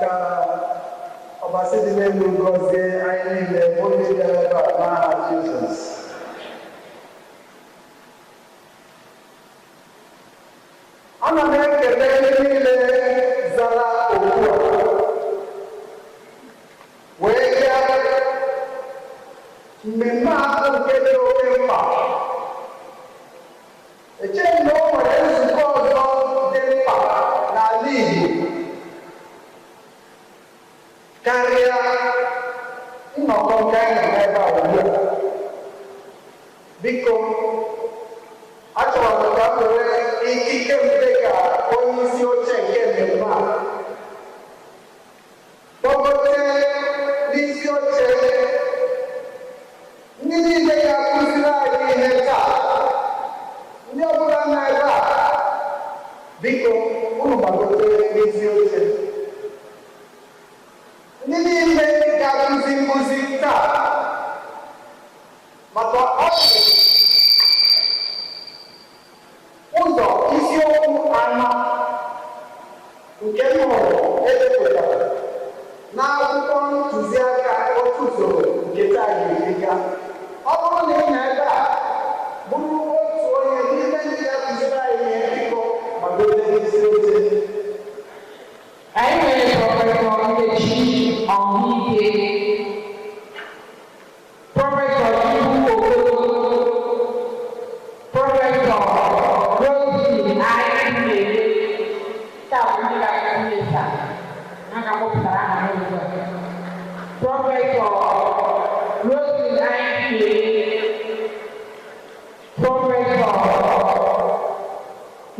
ka ọbasi dị n'elu gọzie anyị niile onye bịara ebe a n'aha Jizọs. Ana m ekele ndị niile zara okwu a wee bịa mmemme ahụ nke dị oke mkpa. Echeghị na o nwere nzukọ ọzọ dị mkpa n'ala Igbo karịa nnọkọ nke anyị nọ ebe a ugbu a. Biko, achọrọ m ka m were ikike m dị ka onye isi oche nke mmemme a kpọgote n'isi oche ndị niile ga-akụziri anyị ihe taa. Ndị ọbụla nọ ebe a, biko unu gbagote n'isi oche. Ndị niile ga-akụzi nkụzi taa maka ụzọ isiokwu anọ nke m hụrụ edepụtara n'akwụkwọ ntụziaka otu usoro nke taa ga-esi gaa. Ọ bụrụ na ị nọ ebe a bụrụ otu onye n'ime ndị ga-akụziri anyị ihe, biko gbagote n'isi oche. Anyị nwere prọfesọ Nkechi Ọhụike, prọfesọ Chukwu Okoro, prọfesọ Rosemary Aiyekele, taa bụ ndị ga-akụzi taa, ha ga-akpọpụtara aha ha ugbu a. Prọfesọ Rosemary Aiyekele, prọfesọ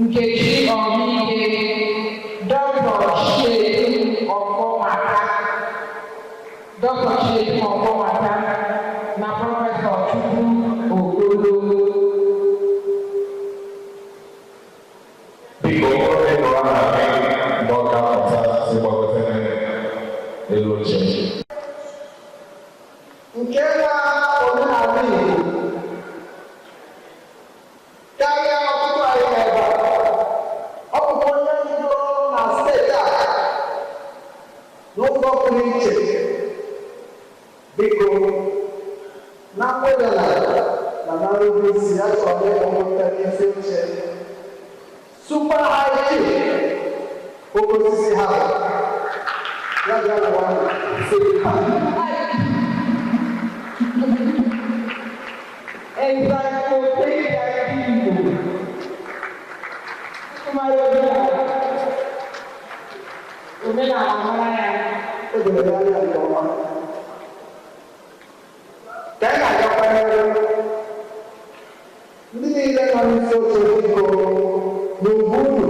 Nkechi Ọhụike, Dr. Chinedu Ọkọmata, na prọfesọ Chukwu Okoro. Biko onye nọrọ na n'ọka pụta si gbagote n'elu oche. Nke na omenala Igbo karịa ọtụtụ anyị ebe a. Ọ bụkwa onye bidoro na steeti a n'ụzọ pụrụ iche. Biko, na omenala na nrube isi, ya chọrọ ịkpọpụta n'isi oche Super High Chief Okosisi ha ya bịa n'ụwa si Omenala mara ya. o dere ya anya nke ọma. Ka anyị na-agakwa n'ihu, ndị niile nọ n'isi oche biko n'ugwu unu,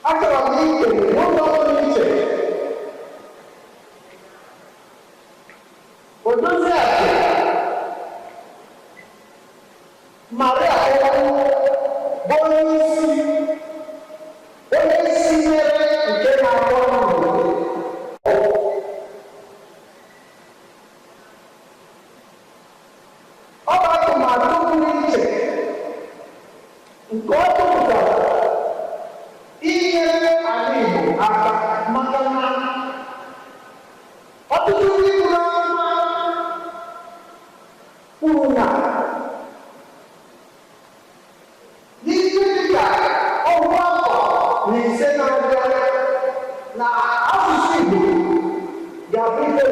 achọrọ m ikele n'ụzọ pụrụ iche Odoziakụ Maria bụ onye isi nyere nke na-akpọ n'obodo. Ọ bụ atụmatụ pụrụ iche nke ọ tụpụtara inyere ala Igbo aka, maka na ọtụtụ ndị kwuru amụma kwuru na n'ihe dịka ọgụ afọ na ise na-abịa na asụsụ Igbo ga-abụ ihe